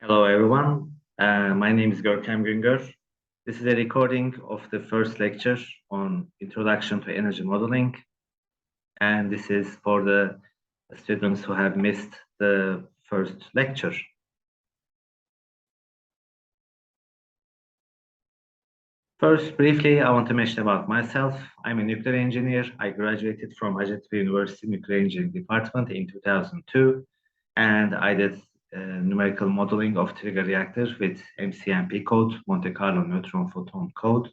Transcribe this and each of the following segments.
Hello, everyone. My name is Görkem Güngör. This is a recording of the first lecture on Introduction to Energy Modeling. And this is for the students who have missed the first lecture. First, briefly, I want to mention about myself. I'm a nuclear engineer. I graduated from Hacettepe University Nuclear Engineering Department in 2002, and I did numerical modeling of trigger reactors with MCMP code, Monte Carlo neutron photon code.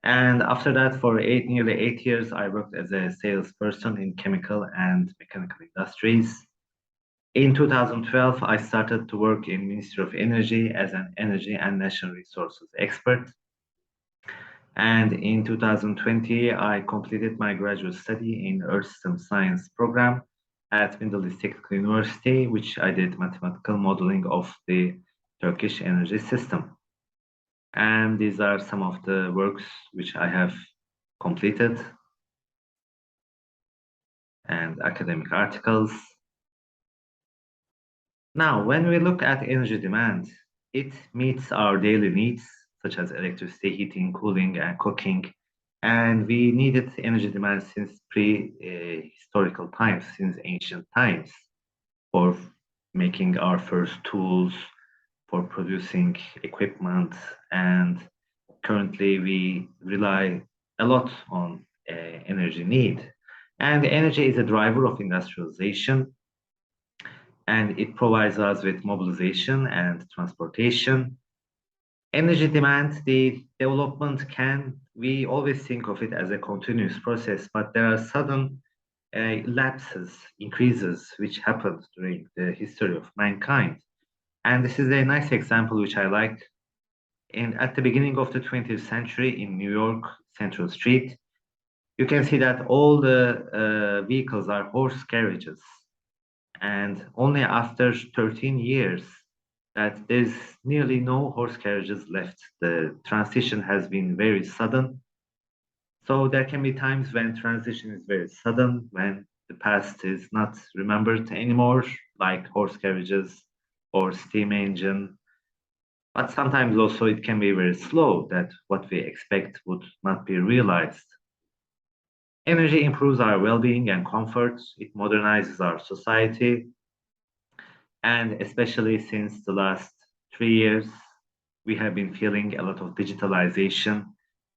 And after that, for nearly 8 years, I worked as a salesperson in chemical and mechanical industries. In 2012, I started to work in Ministry of Energy as an energy and natural resources expert. And in 2020, I completed my graduate study in Earth System Science program at Middle East Technical University, which I did mathematical modeling of the Turkish energy system. And these are some of the works which I have completed and academic articles. Now, when we look at energy demand, it meets our daily needs, such as electricity, heating, cooling, and cooking. And we needed energy demand since pre-historical times, since ancient times, for making our first tools, for producing equipment. And currently, we rely a lot on energy need. And energy is a driver of industrialization, and it provides us with mobilization and transportation. Energy demand, the development we always think of it as a continuous process, but there are sudden lapses, increases, which happened during the history of mankind. And this is a nice example which I like. At the beginning of the 20th century in New York, Central Street, you can see that all the vehicles are horse carriages. And only after 13 years that there's nearly no horse carriages left. The transition has been very sudden. So there can be times when transition is very sudden, when the past is not remembered anymore, like horse carriages or steam engine. But sometimes also it can be very slow, that what we expect would not be realized. Energy improves our well-being and comfort. It modernizes our society. And especially since the last 3 years, we have been feeling a lot of digitalization.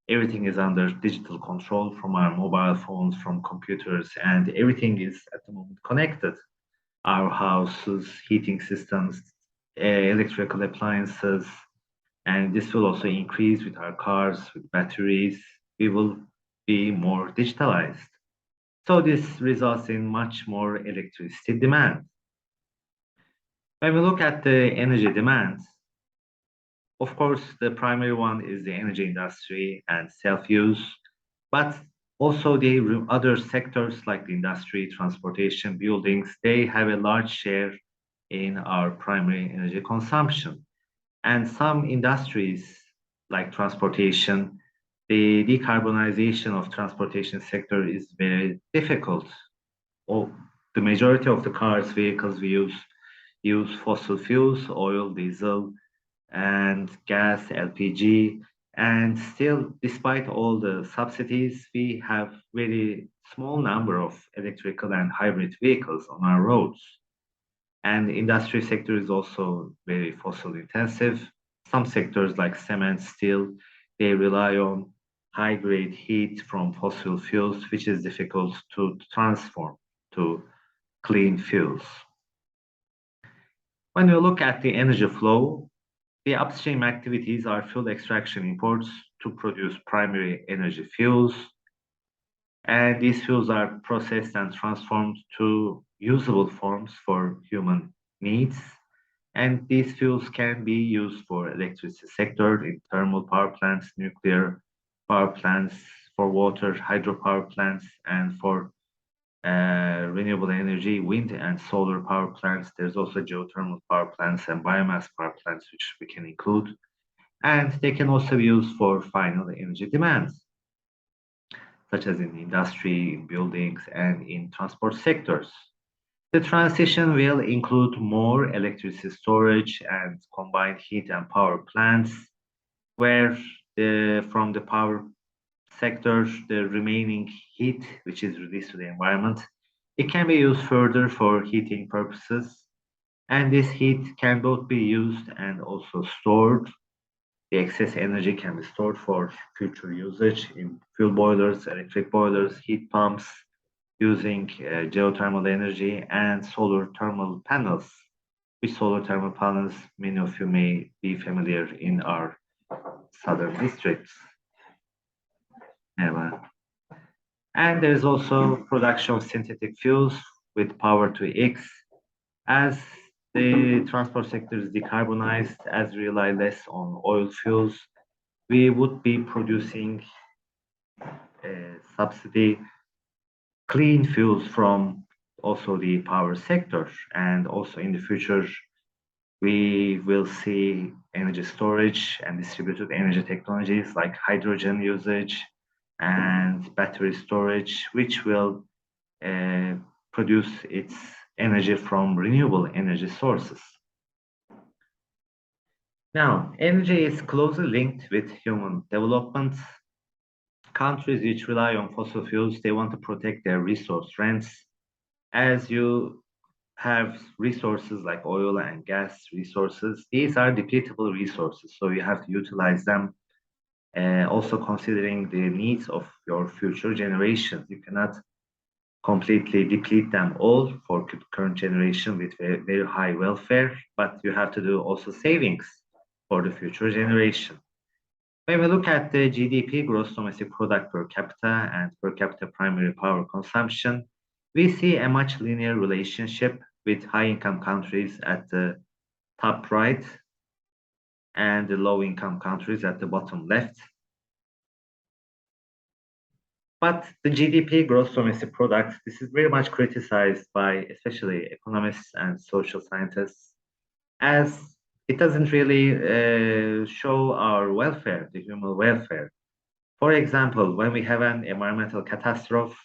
Everything is under digital control from our mobile phones, from computers, and everything is at the moment connected. Our houses, heating systems, electrical appliances, and this will also increase with our cars, with batteries. We will be more digitalized. So this results in much more electricity demand. When we look at the energy demand, of course, the primary one is the energy industry and self-use, but also the other sectors like the industry, transportation, buildings, they have a large share in our primary energy consumption. And some industries like transportation, the decarbonization of transportation sector is very difficult. The majority of the cars, vehicles we use fossil fuels, oil, diesel, and gas, LPG. And still, despite all the subsidies, we have very small number of electrical and hybrid vehicles on our roads. And the industry sector is also very fossil intensive. Some sectors like cement, steel, they rely on high grade heat from fossil fuels, which is difficult to transform to clean fuels. When we look at the energy flow, the upstream activities are fuel extraction imports to produce primary energy fuels. And these fuels are processed and transformed to usable forms for human needs. And these fuels can be used for electricity sector in thermal power plants, nuclear power plants, for water, hydropower plants, and for renewable energy, wind and solar power plants. There's also geothermal power plants and biomass power plants, which we can include. And they can also be used for final energy demands, such as in industry, in buildings, and in transport sectors. The transition will include more electricity storage and combined heat and power plants, where from the power sector, the remaining heat, which is released to the environment, it can be used further for heating purposes. And this heat can both be used and also stored. The excess energy can be stored for future usage in fuel boilers, electric boilers, heat pumps, using geothermal energy and solar thermal panels, which solar thermal panels many of you may be familiar in our southern districts. And there is also production of synthetic fuels with power to X. As the transport sector is decarbonized, as we rely less on oil fuels, we would be producing subsidy clean fuels from also the power sector. And also in the future, we will see energy storage and distributed energy technologies like hydrogen usage and battery storage, which will uh, produce its energy from renewable energy sources. Now, energy is closely linked with human development. Countries which rely on fossil fuels, they want to protect their resource rents. As you have resources like oil and gas resources, these are depletable resources, so you have to utilize them. Also considering the needs of your future generations, you cannot completely deplete them all for current generation with very, very high welfare, but you have to do also savings for the future generation. When we look at the GDP, gross domestic product per capita, and per capita primary power consumption, we see a much linear relationship with high income countries at the top right and the low income countries at the bottom left. But the GDP, gross domestic product, this is very much criticized by especially economists and social scientists, as it doesn't really show our welfare, the human welfare. For example, when we have an environmental catastrophe,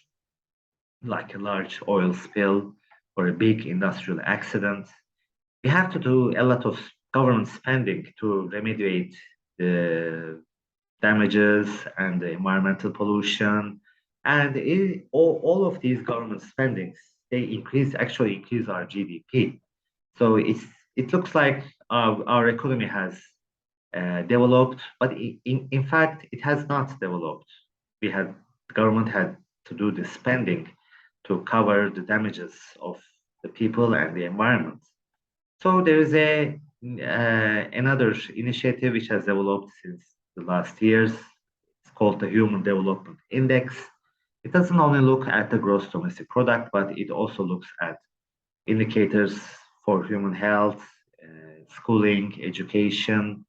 like a large oil spill or a big industrial accident, we have to do a lot of government spending to remediate the damages and the environmental pollution. And all of these government spendings, they actually increase our GDP. So it looks like our economy has developed, but in fact, it has not developed. The government had to do the spending to cover the damages of the people and the environment. So there is another initiative which has developed since the last years. It's called the Human Development Index. It doesn't only look at the gross domestic product, but it also looks at indicators for human health, schooling, education.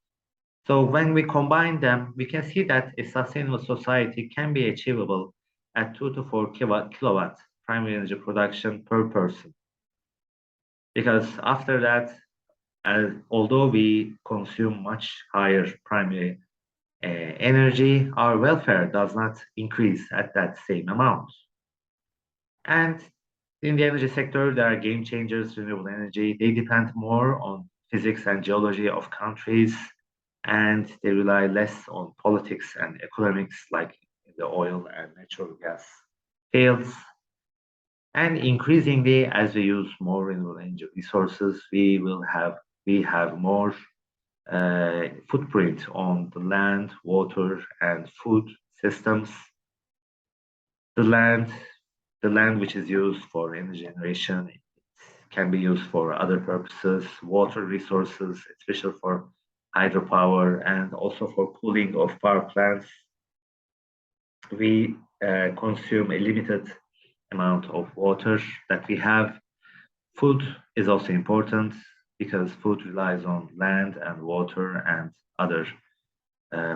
So when we combine them, we can see that a sustainable society can be achievable at 2 to 4 kilowatt primary energy production per person. Because after that, although we consume much higher primary energy, our welfare does not increase at that same amount. And in the energy sector, there are game changers, renewable energy. They depend more on physics and geology of countries, and they rely less on politics and economics like the oil and natural gas fields. And increasingly, as we use more renewable energy resources, we have more footprint on the land, water, and food systems. The land, the land which is used for energy generation can be used for other purposes, water resources, especially for hydropower and also for cooling of power plants. We consume a limited amount of water that we have. Food is also important because food relies on land and water and other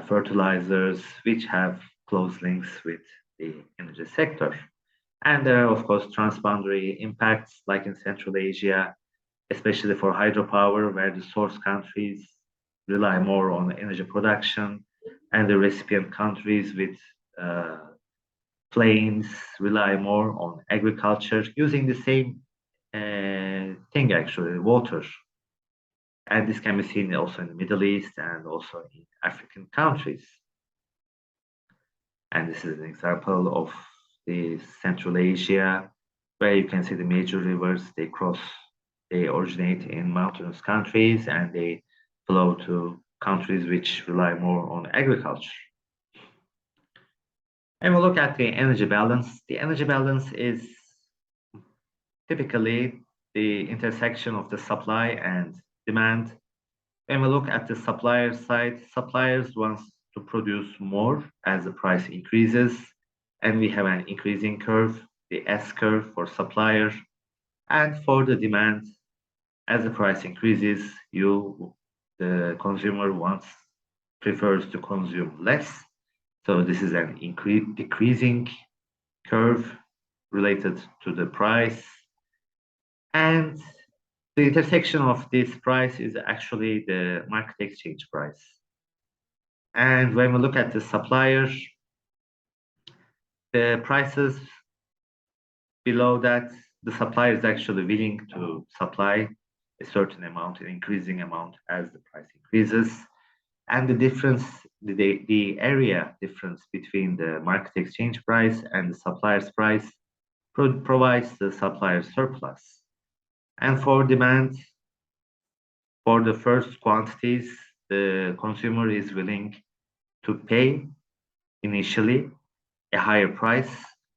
fertilizers, which have close links with the energy sector. And there are, of course, transboundary impacts, like in Central Asia, especially for hydropower, where the source countries rely more on energy production, and the recipient countries with plains rely more on agriculture using the same thing actually, water. And this can be seen also in the Middle East and also in African countries. And this is an example of the Central Asia, where you can see the major rivers, they originate in mountainous countries and they flow to countries which rely more on agriculture. And we'll look at the energy balance. The energy balance is typically the intersection of the supply and demand. When we look at the supplier side, suppliers want to produce more as the price increases, and we have an increasing curve, the S curve for supplier, and for the demand, as the price increases, the consumer prefers to consume less. So this is an decreasing curve related to the price. And the intersection of this price is actually the market exchange price. And when we look at the suppliers, the prices below that, the supplier is actually willing to supply a certain amount, an increasing amount as the price increases. And the difference, the area difference between the market exchange price and the supplier's price provides the supplier surplus. And for demand, for the first quantities, the consumer is willing to pay initially a higher price.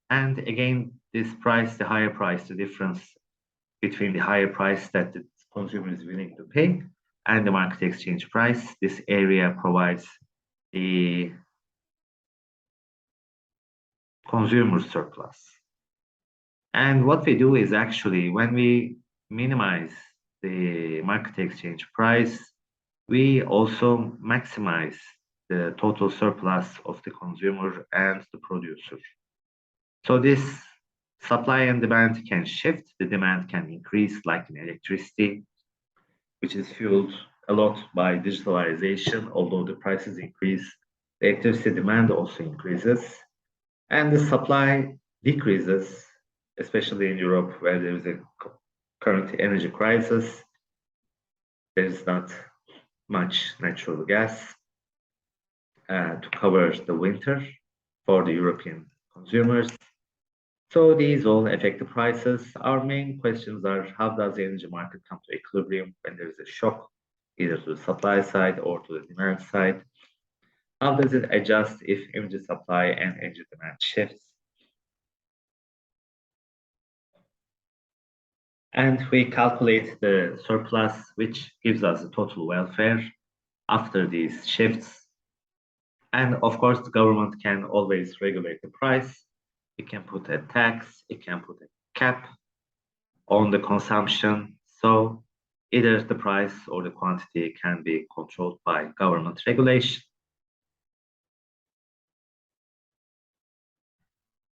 And again, this price, the higher price, the difference between the higher price that the consumer is willing to pay and the market exchange price, this area provides the consumer surplus. And what we do is actually when we minimize the market exchange price, we also maximize the total surplus of the consumer and the producer. So this supply and demand can shift. The demand can increase, like in electricity, which is fueled a lot by digitalization. Although the prices increase, the electricity demand also increases. And the supply decreases, especially in Europe, where there is a current energy crisis. There is not much natural gas to cover the winter for the European consumers. So these all affect the prices. Our main questions are, how does the energy market come to equilibrium when there is a shock, either to the supply side or to the demand side? How does it adjust if energy supply and energy demand shifts? And we calculate the surplus, which gives us the total welfare after these shifts. And of course, the government can always regulate the price. It can put a tax, it can put a cap on the consumption. So either the price or the quantity can be controlled by government regulation.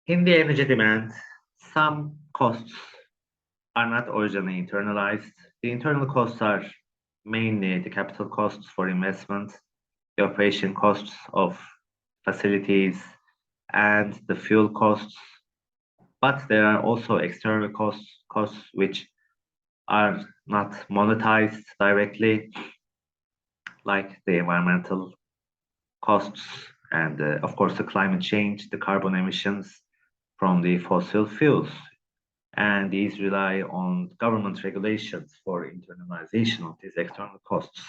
In the energy demand, some costs are not originally internalized. The internal costs are mainly the capital costs for investment, the operation costs of facilities, and the fuel costs. But there are also external costs which are not monetized directly, like the environmental costs and, of course, the climate change, the carbon emissions from the fossil fuels. And these rely on government regulations for internalization of these external costs.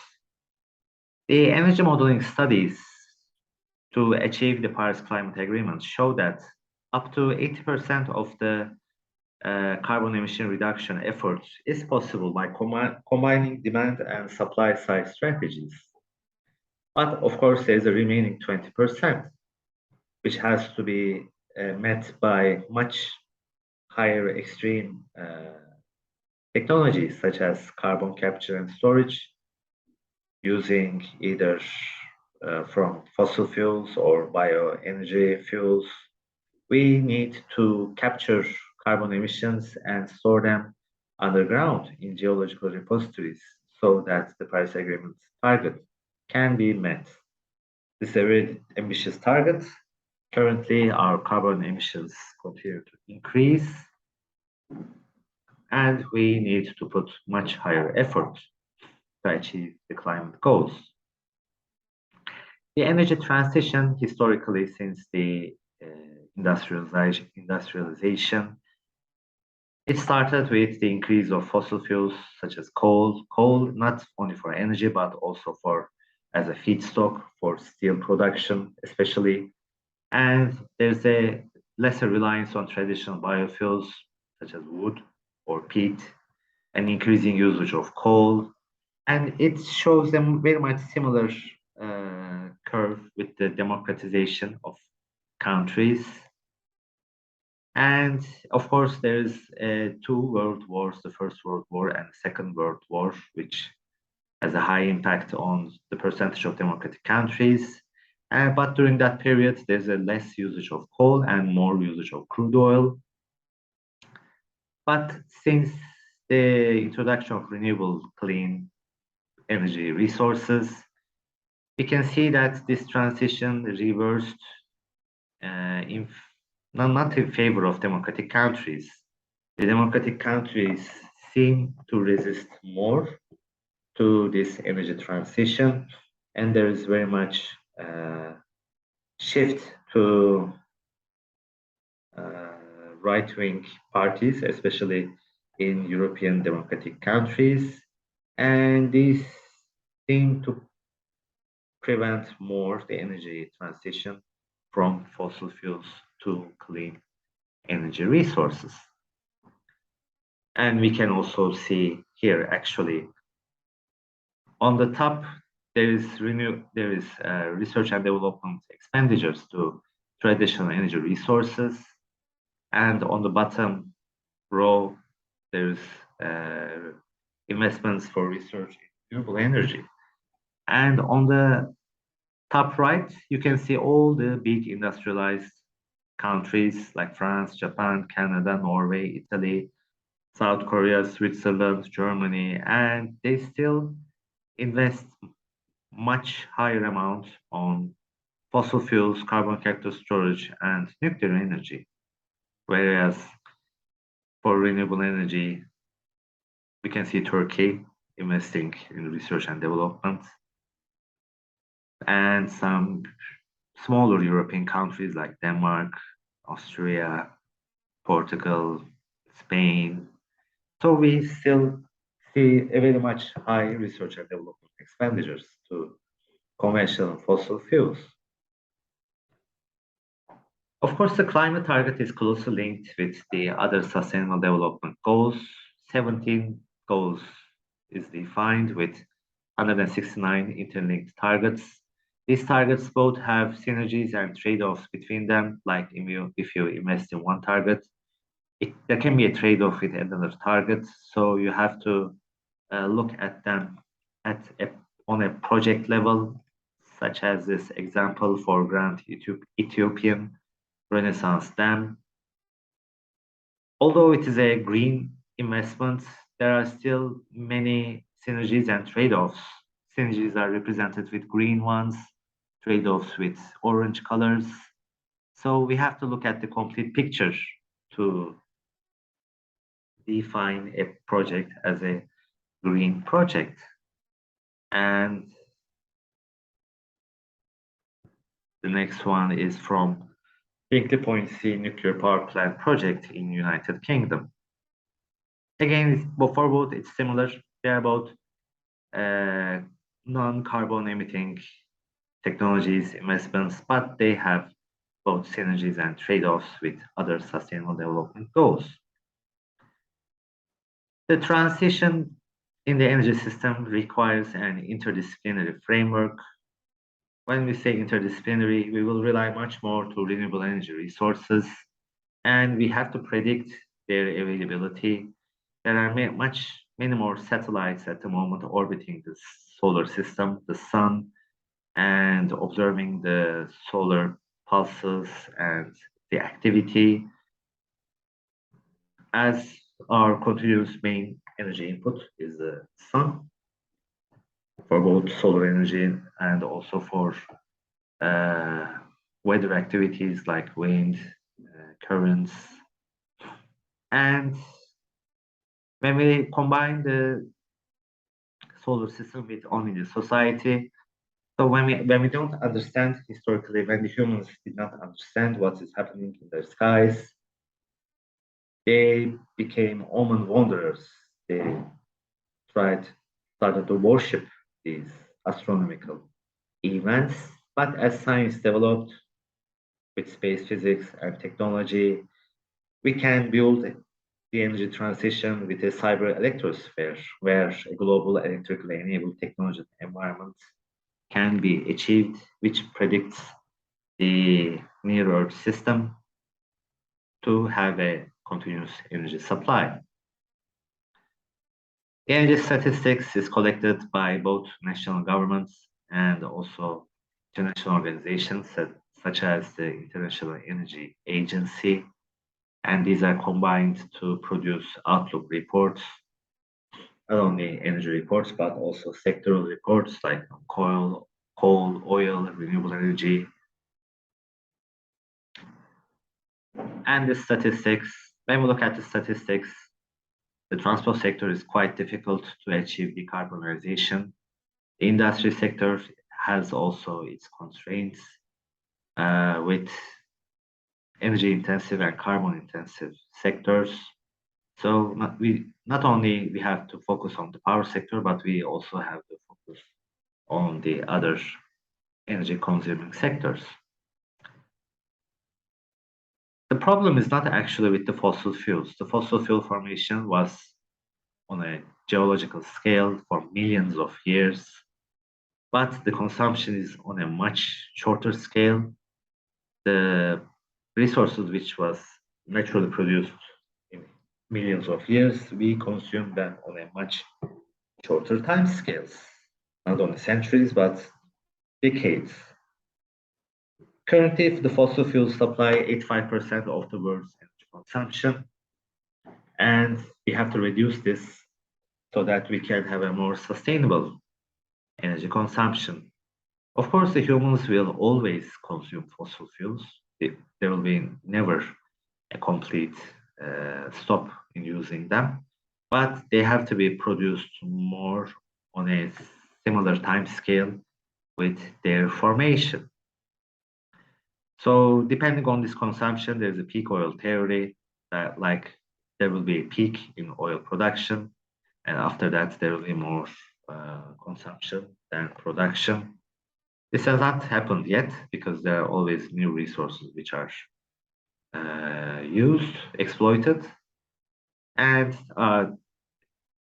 The energy modeling studies to achieve the Paris Climate Agreement show that up to 80% of the carbon emission reduction efforts is possible by combining demand and supply side strategies. But of course, there's a remaining 20%, which has to be met by much higher extreme technologies such as carbon capture and storage, using either from fossil fuels or bioenergy fuels. We need to capture carbon emissions and store them underground in geological repositories so that the Paris Agreement target can be met. This is a very ambitious target. Currently, our carbon emissions continue to increase. and we need to put much higher effort to achieve the climate goals. The energy transition, historically, since the industrialization, it started with the increase of fossil fuels such as coal not only for energy but also for as a feedstock for steel production, especially. And there's a lesser reliance on traditional biofuels such as wood or peat, and increasing usage of coal. And it shows them very much similar curve with the democratization of countries. And of course, there's two world wars, the First World War and the Second World War, which has a high impact on the percentage of democratic countries. But during that period, there's a less usage of coal and more usage of crude oil. But since the introduction of renewable clean energy resources, we can see that this transition reversed in not in favor of democratic countries. The democratic countries seem to resist more to this energy transition, and there is very much shift to right-wing parties, especially in European democratic countries, and these seem to prevent more the energy transition from fossil fuels to clean energy resources. And we can also see here actually on the top there is research and development expenditures to traditional energy resources, and on the bottom row there's investments for research in renewable energy. And on the top right, you can see all the big industrialized countries like France, Japan, Canada, Norway, Italy, South Korea, Switzerland, Germany, and they still invest much higher amount on fossil fuels, carbon capture storage, and nuclear energy. Whereas for renewable energy, we can see Turkey investing in research and development, and some smaller European countries like Denmark, Austria, Portugal, Spain. So we still see a very much high research and development expenditures to conventional fossil fuels. Of course, the climate target is closely linked with the other sustainable development goals. 17 goals is defined with 169 interlinked targets. These targets both have synergies and trade-offs between them, like if you invest in one target, there can be a trade-off with another target. So you have to look at them on a project level, such as this example for Grand Ethiopian Renaissance Dam. Although it is a green investment, there are still many synergies and trade-offs. Synergies are represented with green ones, trade-offs with orange colors. So we have to look at the complete picture to define a project as a green project. And the next one is from Hinkley Point C nuclear power plant project in United Kingdom. Again, for both, it's similar. They're both non-carbon emitting technologies, investments, but they have both synergies and trade-offs with other sustainable development goals. The transition in the energy system requires an interdisciplinary framework. When we say interdisciplinary, we will rely much more to renewable energy resources, and we have to predict their availability. There are many more satellites at the moment orbiting the solar system, the sun, and observing the solar pulses and the activity as our continuous main energy input is the sun for both solar energy and also for weather activities like wind, currents, and When we combine the solar system with only the society, so when we don't understand historically, when the humans did not understand what is happening in the skies, they became omen wanderers. They started to worship these astronomical events. But as science developed with space physics and technology, we can build the energy transition with a cyber electrosphere, where a global electrically enabled technology environment can be achieved, which predicts the near Earth system to have a continuous energy supply. The energy statistics is collected by both national governments and also international organizations such as the International Energy Agency, and these are combined to produce outlook reports, not only energy reports, but also sectoral reports like coal, oil, renewable energy, and the statistics. When we look at the statistics, the transport sector is quite difficult to achieve decarbonization. The industry sector has also its constraints with energy intensive and carbon intensive sectors. So not only we have to focus on the power sector, but we also have to focus on the other energy consuming sectors. The problem is not actually with the fossil fuels. The fossil fuel formation was on a geological scale for millions of years, but the consumption is on a much shorter scale. The resources which was naturally produced in millions of years, we consume them on a much shorter time scales, not only centuries, but decades. Currently, the fossil fuels supply 85% of the world's energy consumption, and we have to reduce this so that we can have a more sustainable energy consumption. Of course, the humans will always consume fossil fuels. There will be never a complete stop in using them, but they have to be produced more on a similar time scale with their formation. So depending on this consumption, there's a peak oil theory that like there will be a peak in oil production, and after that there will be more consumption than production. This has not happened yet because there are always new resources which are used, exploited, and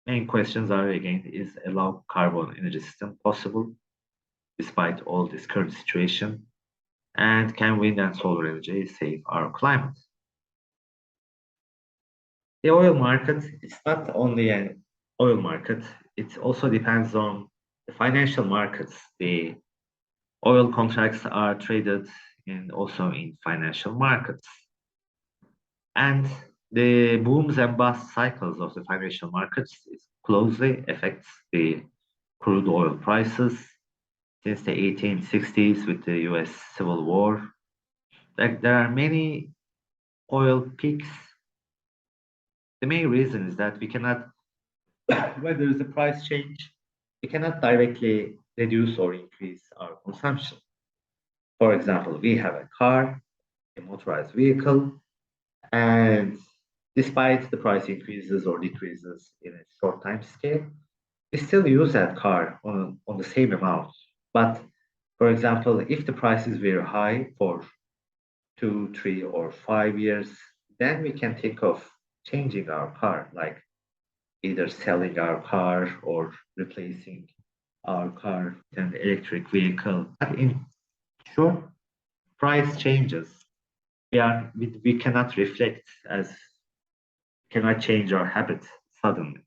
main questions are again: is a low carbon energy system possible despite all this current situation? And can wind and solar energy save our climate? The oil market is not only an oil market, it also depends on the financial markets. The oil contracts are traded also in financial markets. And the booms and bust cycles of the financial markets closely affects the crude oil prices since the 1860s with the US Civil War. There are many oil peaks. The main reason is that we cannot, when there is a price change, we cannot directly reduce or increase our consumption. For example, we have a car, a motorized vehicle, and despite the price increases or decreases in a short time scale, we still use that car on the same amount. But for example, if the price is very high for 2, 3, or 5 years, then we can think of changing our car, like either selling our car or replacing our car with an electric vehicle. But in short, price changes. We cannot reflect as cannot change our habits suddenly.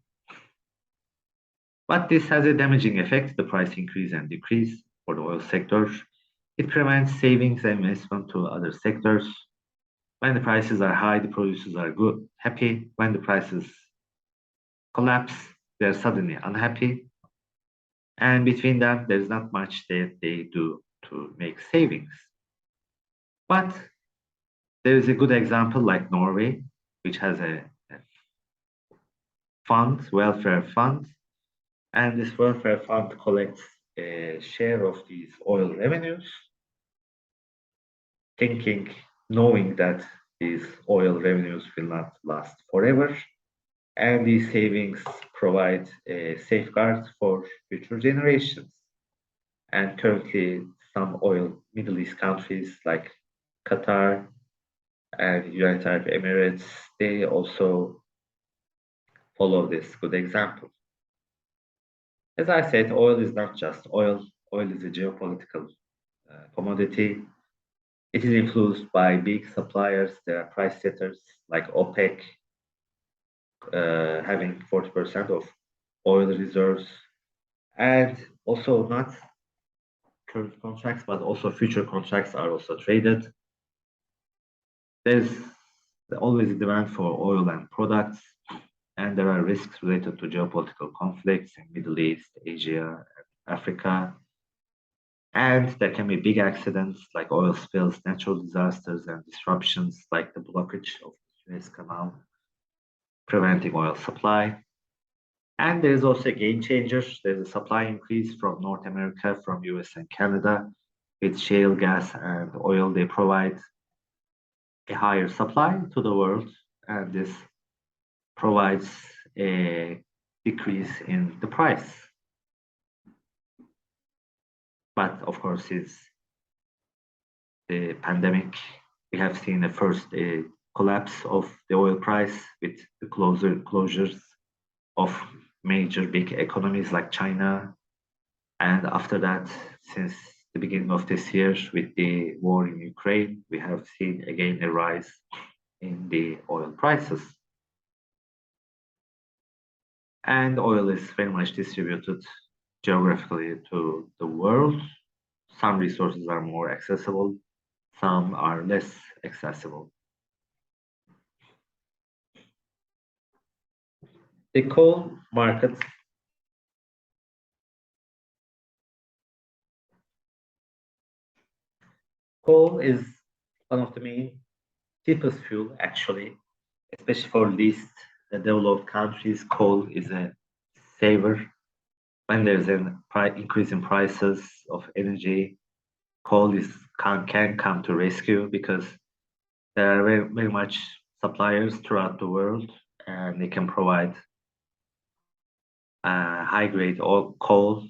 But this has a damaging effect, the price increase and decrease for the oil sector. It prevents savings and investment to other sectors. When the prices are high, the producers are good, happy. When the prices collapse, they're suddenly unhappy. And between them, there's not much that they do to make savings. But there is a good example like Norway, which has a welfare fund, and this welfare fund collects a share of these oil revenues, thinking, knowing that these oil revenues will not last forever, and these savings provide a safeguard for future generations. And currently, some oil Middle East countries like Qatar and United Arab Emirates, they also follow this good example. As I said, oil is not just oil. Oil is a geopolitical commodity. It is influenced by big suppliers. There are price setters like OPEC, having 40% of oil reserves, and also not current contracts, but also future contracts are also traded. There's always a demand for oil and products, and there are risks related to geopolitical conflicts in Middle East, Asia, Africa. And there can be big accidents like oil spills, natural disasters, and disruptions like the blockage of the Suez Canal, preventing oil supply. And there's also a game changer. There's a supply increase from North America, from US and Canada. With shale gas and oil, they provide a higher supply to the world, and this provides a decrease in the price. But of course, it's the pandemic. We have seen the first collapse of the oil price with the closures of major big economies like China. And after that, since the beginning of this year, with the war in Ukraine, we have seen again a rise in the oil prices. And oil is very much distributed geographically to the world. Some resources are more accessible, some are less accessible. The coal market. Coal is one of the main cheapest fuel, actually, especially for least developed countries. Coal is a saver. When there's an increase in prices of energy, coal can come to rescue because there are very much suppliers throughout the world, and they can provide high-grade coal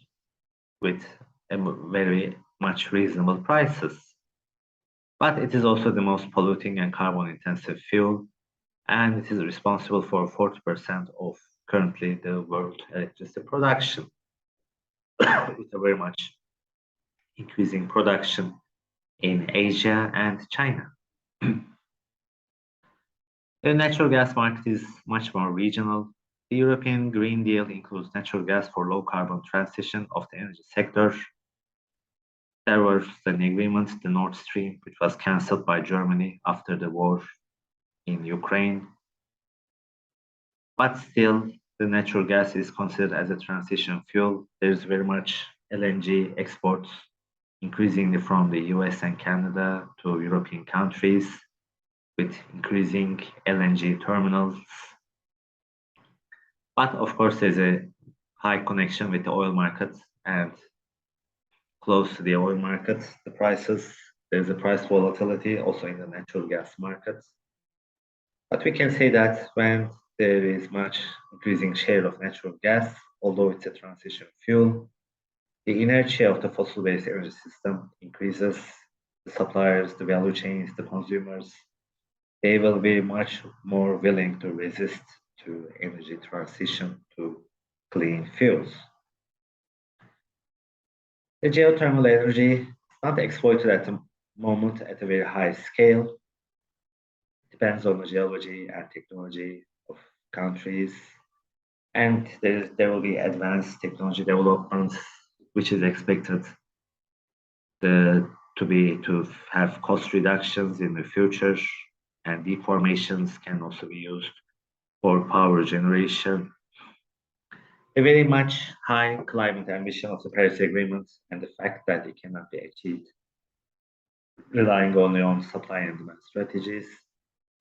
with very much reasonable prices. But it is also the most polluting and carbon-intensive fuel, and it is responsible for 40% of currently the world electricity production, with a very much increasing production in Asia and China. The natural gas market is much more regional. The European Green Deal includes natural gas for low carbon transition of the energy sector. There was an agreement, the Nord Stream, which was cancelled by Germany after the war in Ukraine. But still, the natural gas is considered as a transition fuel. There's very much LNG exports increasingly from the US and Canada to European countries, with increasing LNG terminals. But of course, there's a high connection with the oil market, and close to the oil market, the prices, there's a price volatility also in the natural gas market. But we can say that when there is much increasing share of natural gas, although it's a transition fuel, the inertia of the fossil-based energy system increases. The suppliers, the value chains, the consumers, they will be much more willing to resist to energy transition to clean fuels. The geothermal energy is not exploited at the moment at a very high scale. It depends on the geology and technology of countries. And there will be advanced technology developments, which is expected to have cost reductions in the future, and deformations can also be used for power generation. A very much high climate ambition of the Paris Agreement and the fact that it cannot be achieved relying only on supply and demand strategies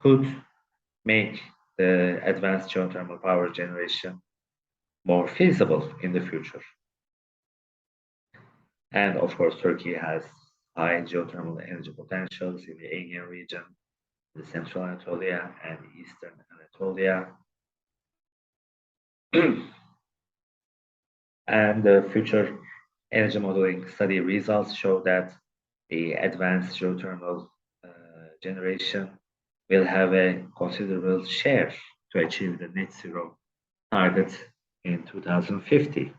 could make the advanced geothermal power generation more feasible in the future. And of course, Turkey has high geothermal energy potentials in the Aegean region, the Central Anatolia and Eastern Anatolia. And the future energy modeling study results show that the advanced geothermal generation will have a considerable share to achieve the net zero target in 2050.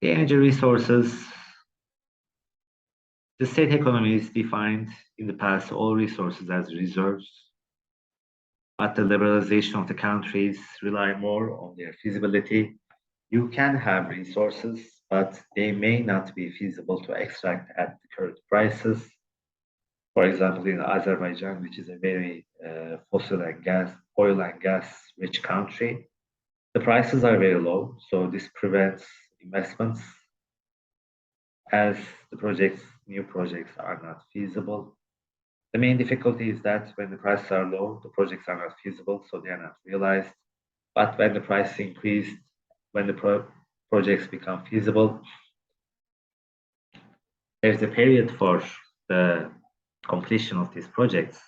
The energy resources, the state economy is defined in the past all resources as reserves, but the liberalization of the countries rely more on their feasibility. You can have resources, but they may not be feasible to extract at the current prices. For example, in Azerbaijan, which is a very oil and gas rich country, the prices are very low, so this prevents investments as the new projects are not feasible. The main difficulty is that when the prices are low, the projects are not feasible, so they are not realized. But when the price increased, when the projects become feasible, there's a period for the completion of these projects.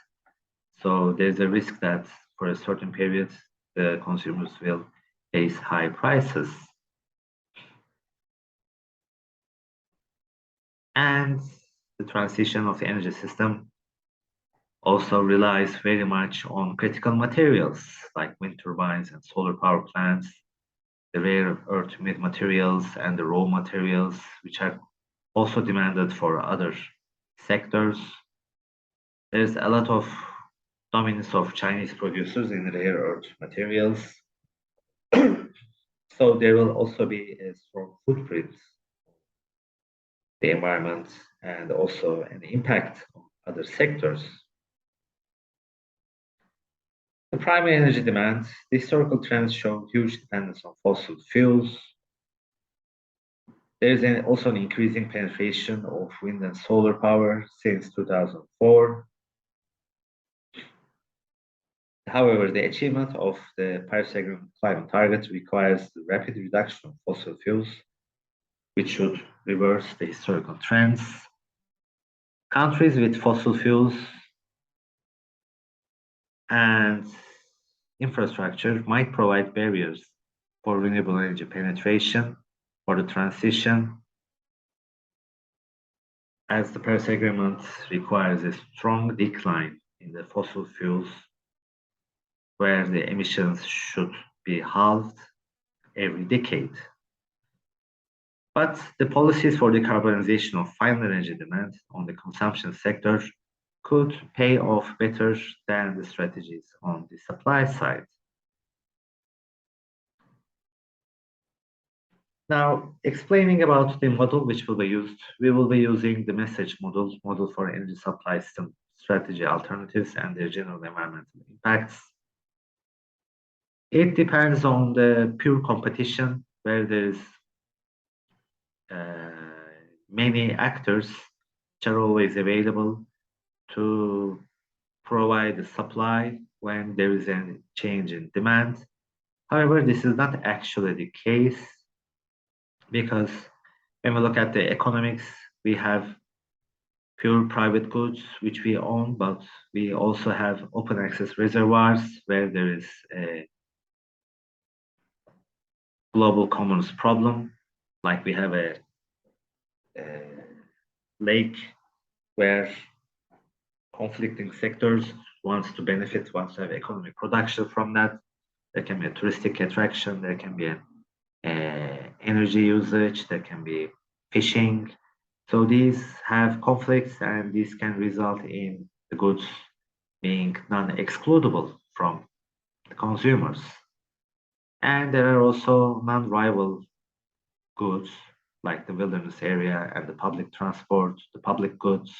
So there's a risk that for a certain period, the consumers will face high prices. And the transition of the energy system also relies very much on critical materials like wind turbines and solar power plants, the rare earth materials and the raw materials, which are also demanded for other sectors. There's a lot of dominance of Chinese producers in rare earth materials. So there will also be a strong footprint, the environment, and also an impact on other sectors. The primary energy demand, the historical trends show huge dependence on fossil fuels. There is also an increasing penetration of wind and solar power since 2004. However, the achievement of the Paris Agreement climate target requires the rapid reduction of fossil fuels, which should reverse the historical trends. Countries with fossil fuels and infrastructure might provide barriers for renewable energy penetration for the transition, as the Paris Agreement requires a strong decline in the fossil fuels, where the emissions should be halved every decade. But the policies for decarbonization of final energy demand on the consumption sector could pay off better than the strategies on the supply side. Now, explaining about the model which will be used, we will be using the message model for energy supply system strategy alternatives and their general environmental impacts. It depends on the pure competition where there is many actors which are always available to provide the supply when there is a change in demand. However, this is not actually the case because when we look at the economics, we have pure private goods which we own, but we also have open access reservoirs where there is a global commons problem, like we have a lake where conflicting sectors wants to benefit, wants to have economic production from that. There can be a touristic attraction, there can be an energy usage, there can be fishing. So these have conflicts and these can result in the goods being non-excludable from the consumers. And there are also non-rival goods like the wilderness area and the public transport, the public goods.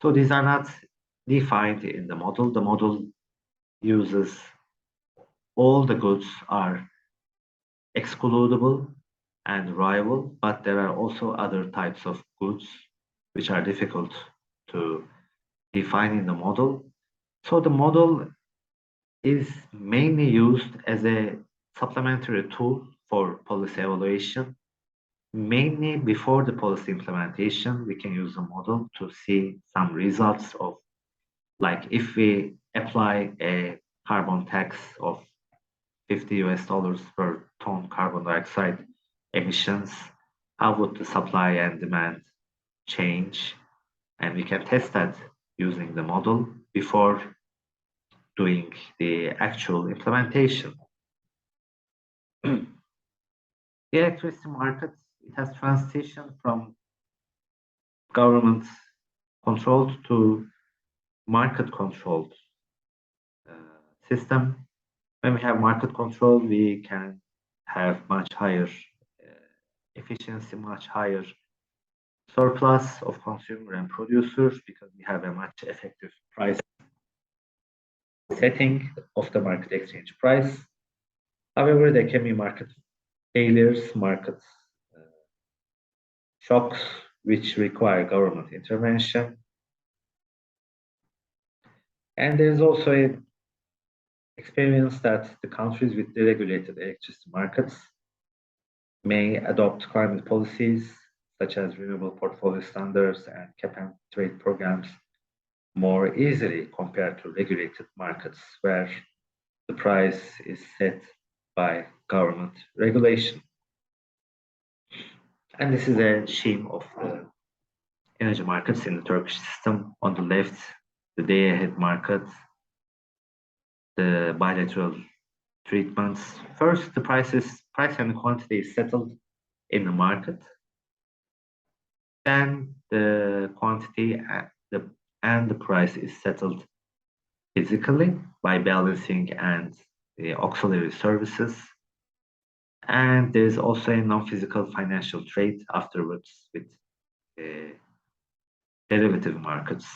So these are not defined in the model. The model uses all the goods are excludable and rival, but there are also other types of goods which are difficult to defining the model. So the model is mainly used as a supplementary tool for policy evaluation. Mainly before the policy implementation, we can use the model to see some results of, like, if we apply a carbon tax of $50 per ton carbon dioxide emissions, how would the supply and demand change? And we can test that using the model before doing the actual implementation. The electricity market, it has transitioned from government controlled to market controlled system. When we have market control, we can have much higher efficiency, much higher surplus of consumer and producers, because we have a much effective price setting of the market exchange price. However, there can be market failures, market shocks, which require government intervention. And there's also an experience that the countries with deregulated electricity markets may adopt climate policies such as renewable portfolio standards and cap and trade programs more easily compared to regulated markets where the price is set by government regulation. And this is a scheme of the energy markets in the Turkish system. On the left, the day-ahead market, the bilateral treatments. First, the price and the quantity is settled in the market. Then the quantity and the price is settled physically by balancing and the auxiliary services. And there's also a non-physical financial trade afterwards with derivative markets.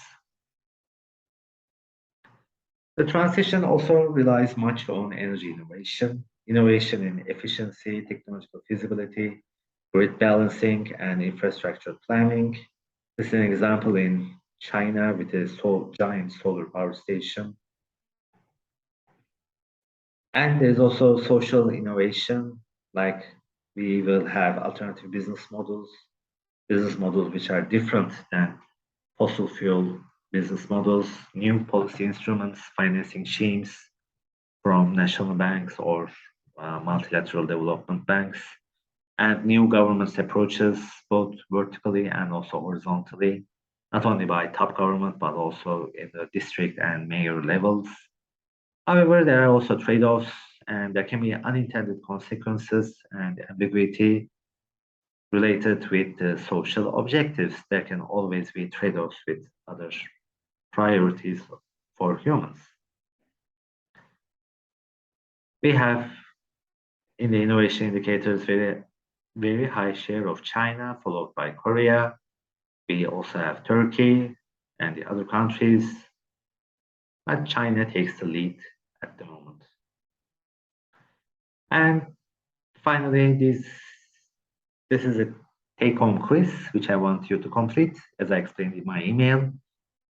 The transition also relies much on energy innovation in efficiency, technological feasibility, grid balancing, and infrastructure planning. This is an example in China with a giant solar power station. And there's also social innovation, like we will have alternative business models which are different than fossil fuel business models, new policy instruments, financing schemes from national banks or multilateral development banks, and new government approaches, both vertically and also horizontally, not only by top government, but also in the district and mayor levels. However, there are also trade-offs, and there can be unintended consequences and ambiguity related with the social objectives. There can always be trade-offs with other priorities for humans. We have in the innovation indicators very high share of China, followed by Korea. We also have Turkey and the other countries, but China takes the lead at the moment. And finally, this is a take-home quiz which I want you to complete, as I explained in my email.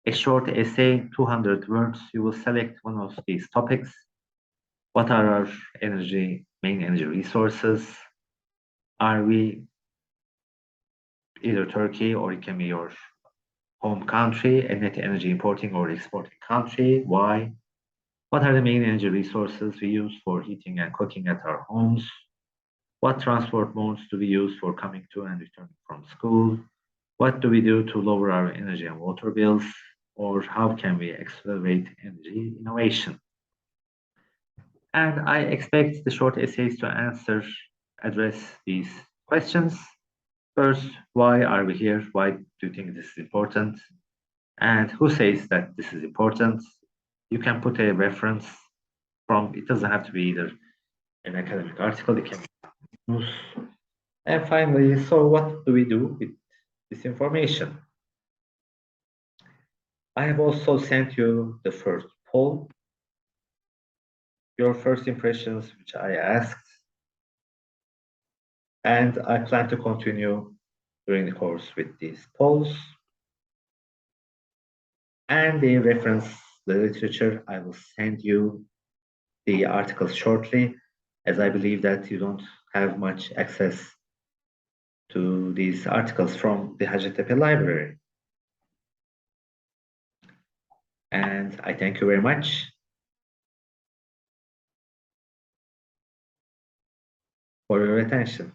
A short essay, 200 words. You will select one of these topics. What are our main energy resources? Are we either Turkey, or it can be your home country, a net energy importing or exporting country? Why? What are the main energy resources we use for heating and cooking at our homes? What transport modes do we use for coming to and returning from school? What do we do to lower our energy and water bills? Or how can we accelerate energy innovation? And I expect the short essays to address these questions. First, why are we here? Why do you think this is important? And who says that this is important? You can put a reference it doesn't have to be either an academic article, it can be news. And finally, so what do we do with this information? I have also sent you the first poll, your first impressions, which I asked, and I plan to continue during the course with these polls. And they reference the literature. I will send you the articles shortly, as I believe that you don't have much access to these articles from the Hacettepe Library. And I thank you very much for your attention.